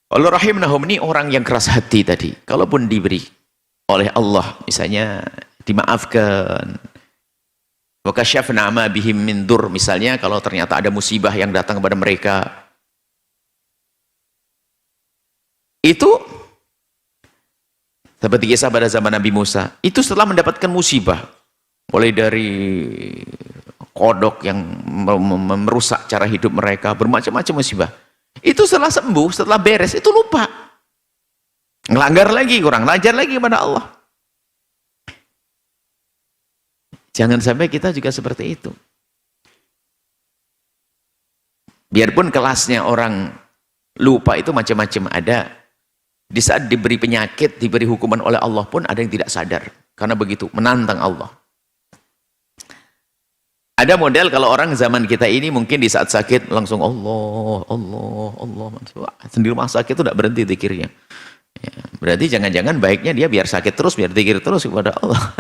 Allah rahimnahum ini orang yang keras hati tadi. Kalaupun diberi oleh Allah, misalnya dimaafkan. Wa kasyafna ma bihim min dur, misalnya kalau ternyata ada musibah yang datang kepada mereka. Itu seperti kisah pada zaman Nabi Musa. Itu setelah mendapatkan musibah. Mulai dari kodok yang merusak cara hidup mereka, bermacam-macam musibah. Itu setelah sembuh, setelah beres, itu lupa. Ngelanggar lagi, kurang ajar lagi kepada Allah. Jangan sampai kita juga seperti itu. Biarpun kelasnya orang lupa itu macam-macam ada. Di saat diberi penyakit, diberi hukuman oleh Allah pun ada yang tidak sadar. Karena begitu, menantang Allah. Ada model kalau orang zaman kita ini mungkin di saat sakit langsung Allah, Allah, Allah. Sendiri rumah sakit itu tidak berhenti zikirnya. Ya, berarti jangan-jangan baiknya dia biar sakit terus, biar zikir terus kepada Allah.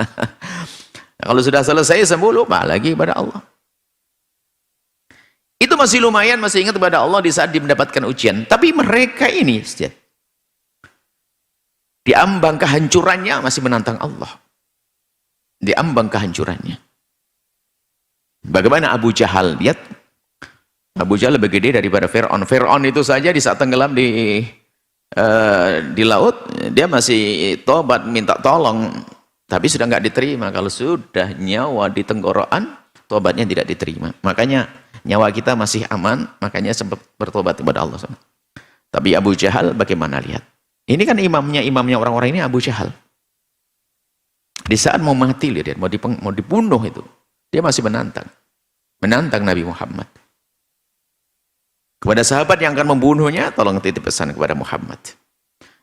Kalau sudah selesai sembuh, lupa lagi kepada Allah. Itu masih lumayan, masih ingat kepada Allah di saat dia mendapatkan ujian. Tapi mereka ini, di ambang kehancurannya masih menantang Allah. Di ambang kehancurannya. Bagaimana Abu Jahal? Lihat, Abu Jahal lebih gede daripada Fir'aun. Fir'aun itu saja di saat tenggelam di laut, dia masih tobat minta tolong, tapi sudah nggak diterima. Kalau sudah nyawa di tenggorokan, tobatnya tidak diterima. Makanya nyawa kita masih aman, makanya sempat bertobat kepada Allah. Tapi Abu Jahal bagaimana, lihat? Ini kan imamnya orang-orang ini Abu Jahal. Di saat mau mati, lihat, mau dibunuh itu, dia masih menantang Nabi Muhammad. Kepada sahabat yang akan membunuhnya, tolong titip pesan kepada Muhammad.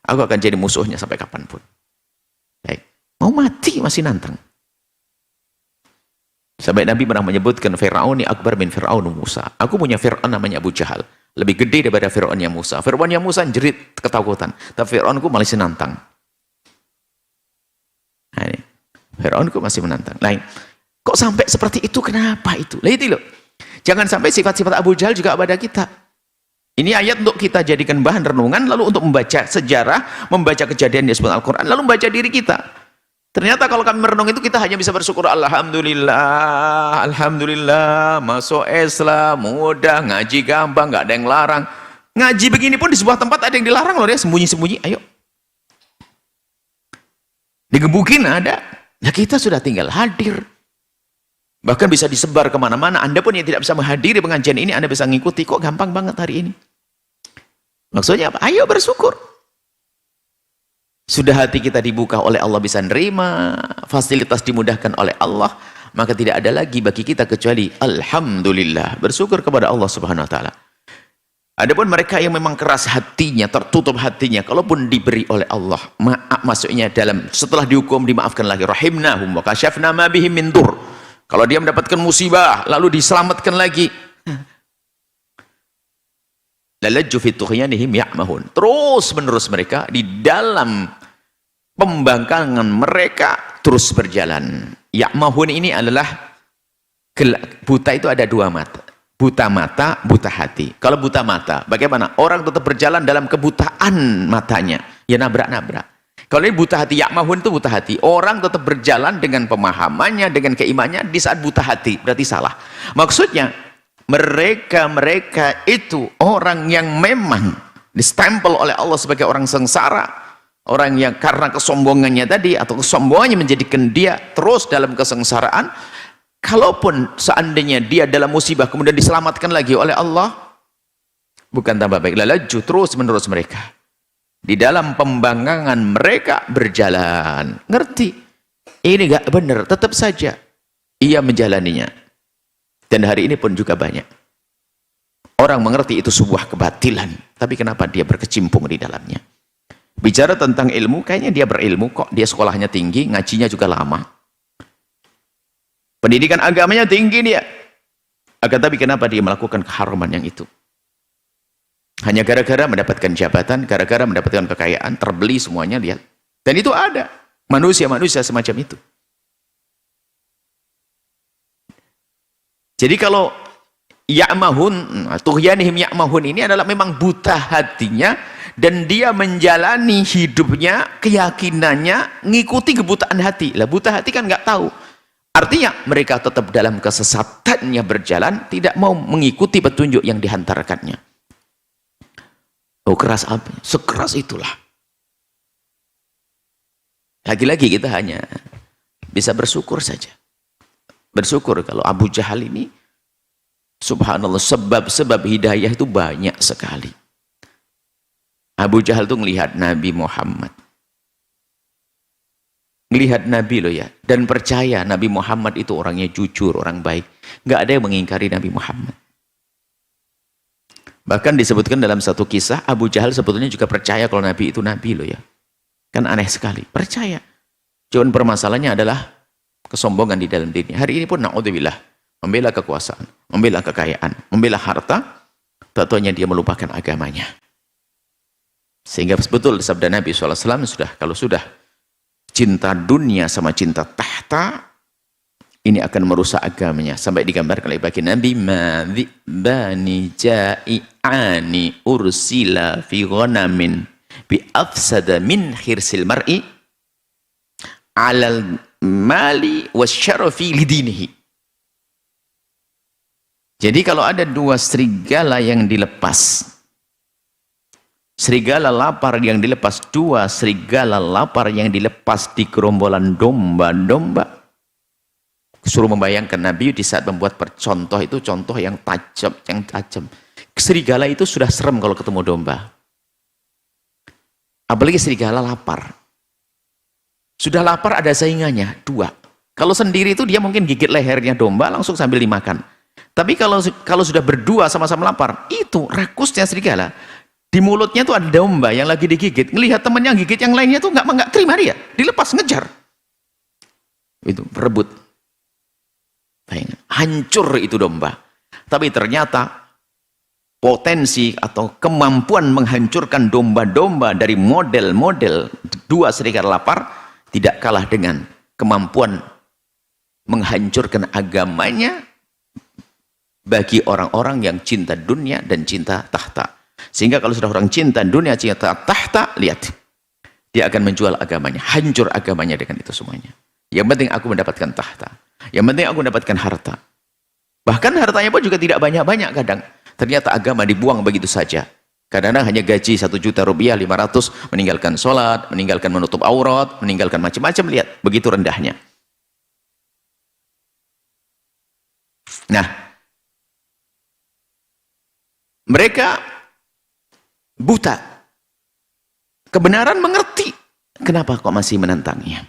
Aku akan jadi musuhnya sampai kapanpun. Baik. Mau mati masih nantang. Sampai Nabi pernah menyebutkan Fir'aun akbar min Fir'aun Musa. Aku punya Fir'aun namanya Abu Jahal. Lebih gede daripada Fir'aunnya Musa. Fir'aunnya Musa jerit ketakutan. Tapi Fir'aunku masih nantang. Nah, ini. Fir'aunku masih menantang. Lain. Kok sampai seperti itu? Kenapa itu? Lihat itu loh. Jangan sampai sifat-sifat Abu Jahal juga pada kita. Ini ayat untuk kita jadikan bahan renungan, lalu untuk membaca sejarah, membaca kejadian di sebuah Al-Quran, lalu membaca diri kita. Ternyata kalau kami merenung itu kita hanya bisa bersyukur. Alhamdulillah, Alhamdulillah, masuk Islam, mudah, ngaji gampang, nggak ada yang larang. Ngaji begini pun di sebuah tempat ada yang dilarang loh, dia sembunyi-sembunyi, ayo. Digebukin ada. Nah kita sudah tinggal hadir. Bahkan bisa disebar kemana-mana. Anda pun yang tidak bisa menghadiri pengajian ini, Anda bisa mengikuti. Kok gampang banget hari ini? Maksudnya apa? Ayo bersyukur. Sudah hati kita dibuka oleh Allah, bisa nerima. Fasilitas dimudahkan oleh Allah. Maka tidak ada lagi bagi kita kecuali Alhamdulillah. Bersyukur kepada Allah subhanahu wa ta'ala. Adapun mereka yang memang keras hatinya, tertutup hatinya, kalaupun diberi oleh Allah, maaf maksudnya dalam, setelah dihukum dimaafkan lagi. Rahimnahum wa kasyafna ma bihim min dur. Kalau dia mendapatkan musibah, lalu diselamatkan lagi. Lalajju fi tughyanihim ya'mahun. Terus menerus mereka di dalam pembangkangan mereka terus berjalan. Ya'mahun ini adalah buta, itu ada dua mata. Buta mata, buta hati. Kalau buta mata, bagaimana? Orang tetap berjalan dalam kebutaan matanya. Ya nabrak-nabrak. Kalau ini buta hati, ya'mahun itu buta hati. Orang tetap berjalan dengan pemahamannya, dengan keimannya di saat buta hati. Berarti salah. Maksudnya, mereka itu orang yang memang distempel oleh Allah sebagai orang sengsara. Orang yang karena kesombongannya tadi, atau kesombongannya menjadikan dia terus dalam kesengsaraan. Kalaupun seandainya dia dalam musibah, kemudian diselamatkan lagi oleh Allah, bukan tambah baik. Lalaju terus menerus mereka. Di dalam pembangkangan mereka berjalan. Ngerti? Ini gak benar. Tetap saja ia menjalaninya. Dan hari ini pun juga banyak orang mengerti itu sebuah kebatilan. Tapi kenapa dia berkecimpung di dalamnya? Bicara tentang ilmu, kayaknya dia berilmu kok. Dia sekolahnya tinggi, ngajinya juga lama. Pendidikan agamanya tinggi dia. Akan tapi kenapa dia melakukan keharaman yang itu? Hanya gara-gara mendapatkan jabatan, gara-gara mendapatkan kekayaan, terbeli semuanya, lihat. Dan itu ada manusia-manusia semacam itu. Jadi kalau ya'mahun, tughyanihim ya'mahun ini adalah memang buta hatinya dan dia menjalani hidupnya, keyakinannya ngikuti kebutaan hati. Lah buta hati kan nggak tahu. Artinya mereka tetap dalam kesesatannya berjalan, tidak mau mengikuti petunjuk yang dihantarkannya. Oh, keras apa? Sekeras itulah. Lagi-lagi kita hanya bisa bersyukur saja. Bersyukur kalau Abu Jahal ini, subhanallah, sebab-sebab hidayah itu banyak sekali. Abu Jahal itu melihat Nabi Muhammad. Melihat Nabi loh ya. Dan percaya Nabi Muhammad itu orangnya jujur, orang baik. Nggak ada yang mengingkari Nabi Muhammad. Bahkan disebutkan dalam satu kisah, Abu Jahal sebetulnya juga percaya kalau Nabi itu Nabi loh ya. Kan aneh sekali. Percaya. Cuman permasalahannya adalah kesombongan di dalam dirinya. Hari ini pun na'udzubillah. Membela kekuasaan, membela kekayaan, membela harta. Tentunya dia melupakan agamanya. Sehingga betul sabda Nabi SAW, kalau sudah cinta dunia sama cinta tahta, ini akan merusak agamanya. Sampai digambarkan oleh bagi Nabi, madhibani ja'i'ani ursila fi ghanamin bi afsada min khirsil mar'i alal mali wasyarafi lidinihi. Jadi kalau ada dua serigala yang dilepas, serigala lapar yang dilepas, dua serigala lapar yang dilepas di gerombolan domba-domba. Suruh membayangkan Nabi di saat membuat contoh itu, contoh yang tajam. Serigala itu sudah serem kalau ketemu domba. Apalagi serigala lapar. Sudah lapar ada saingannya, dua. Kalau sendiri itu dia mungkin gigit lehernya domba langsung sambil dimakan. Tapi kalau sudah berdua sama-sama lapar, itu rakusnya serigala. Di mulutnya tuh ada domba yang lagi digigit, ngelihat temennya gigit yang lainnya tuh nggak terima dia, dilepas ngejar, itu berebut, hancur itu domba. Tapi ternyata potensi atau kemampuan menghancurkan domba-domba dari model-model dua serigala lapar tidak kalah dengan kemampuan menghancurkan agamanya bagi orang-orang yang cinta dunia dan cinta tahta. Sehingga kalau sudah orang cinta dunia, cinta tahta, lihat, dia akan menjual agamanya, hancur agamanya dengan itu semuanya. Yang penting aku mendapatkan tahta, yang penting aku mendapatkan harta. Bahkan hartanya pun juga tidak banyak-banyak kadang. Ternyata agama dibuang begitu saja. Kadang-kadang hanya gaji 1 juta rupiah, 500, meninggalkan sholat, meninggalkan menutup aurat, meninggalkan macam-macam, lihat, begitu rendahnya. Nah, mereka buta. Kebenaran mengerti. Kenapa kok masih menentangnya?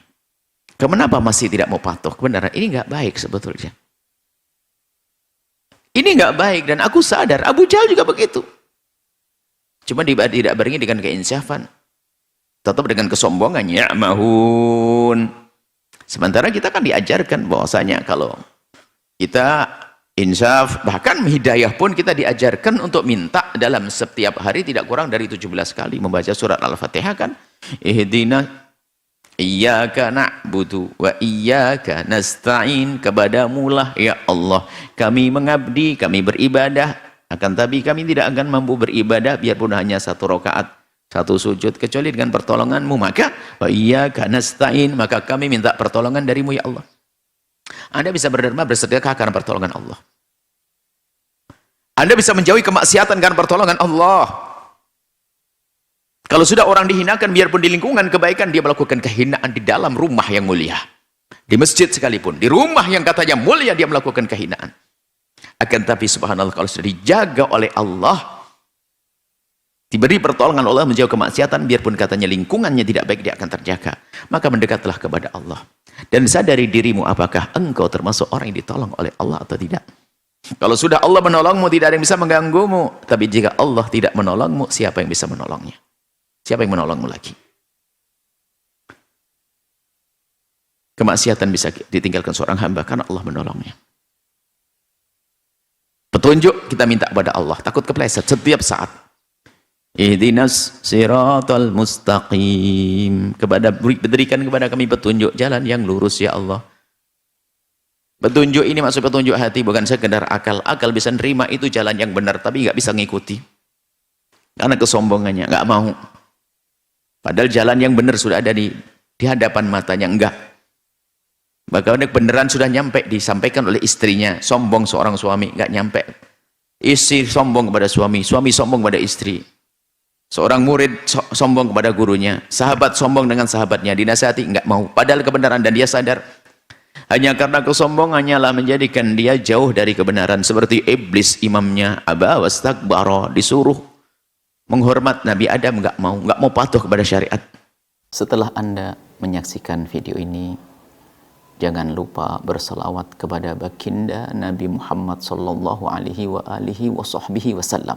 Kenapa masih tidak mau patuh? Kebenaran ini nggak baik sebetulnya. Ini nggak baik dan aku sadar. Abu Jahal juga begitu. Cuma tidak barengi dengan keinsafan. Tetap dengan kesombongannya. Mahun. Sementara kita kan diajarkan bahwasanya kalau kita insaf, bahkan hidayah pun kita diajarkan untuk minta dalam setiap hari tidak kurang dari 17 kali membaca surat Al-Fatihah kan. Ihdina iyyaka na'budu wa iyyaka nasta'in, kepadamulah ya Allah kami mengabdi, kami beribadah, akan tapi kami tidak akan mampu beribadah biarpun hanya 1 rakaat, 1 sujud kecuali dengan pertolonganmu. Maka wa iyyaka nasta'in, maka kami minta pertolongan darimu ya Allah. Anda bisa berderma bersedekah karena pertolongan Allah. Anda bisa menjauhi kemaksiatan karena pertolongan Allah. Kalau sudah orang dihinakan, biarpun di lingkungan kebaikan, dia melakukan kehinaan di dalam rumah yang mulia. Di masjid sekalipun, di rumah yang katanya mulia, dia melakukan kehinaan. Akan tapi subhanallah, kalau sudah dijaga oleh Allah, diberi pertolongan Allah menjauh kemaksiatan, biarpun katanya lingkungannya tidak baik, dia akan terjaga. Maka mendekatlah kepada Allah. Dan sadari dirimu, apakah engkau termasuk orang yang ditolong oleh Allah atau tidak. Kalau sudah Allah menolongmu, tidak ada yang bisa mengganggumu. Tapi jika Allah tidak menolongmu, siapa yang bisa menolongnya? Siapa yang menolongmu lagi? Kemaksiatan bisa ditinggalkan seorang hamba karena Allah menolongnya. Petunjuk kita minta kepada Allah, takut kepleset setiap saat. Ihdinas siratal mustaqim, berikan kepada kami petunjuk jalan yang lurus ya Allah. Petunjuk ini maksud petunjuk hati, bukan sekedar akal. Akal bisa nerima itu jalan yang benar tapi nggak bisa ngikuti. karena kesombongannya, nggak mau. Padahal jalan yang benar sudah ada di hadapan matanya, enggak. Bagaimana kebenaran sudah nyampe, disampaikan oleh istrinya. Sombong seorang suami, nggak nyampe. Istri sombong kepada suami, suami sombong kepada istri. Seorang murid sombong kepada gurunya, sahabat sombong dengan sahabatnya, dinasihati nggak mau. Padahal kebenaran, dan dia sadar. Hanya karena kesombongannya lah menjadikan dia jauh dari kebenaran. Seperti iblis, imamnya aba wastakbara, disuruh menghormat Nabi Adam, nggak mau patuh kepada syariat. Setelah Anda menyaksikan video ini, jangan lupa berselawat kepada baginda Nabi Muhammad sallallahu alaihi wa alihi wa sahbihi wasallam.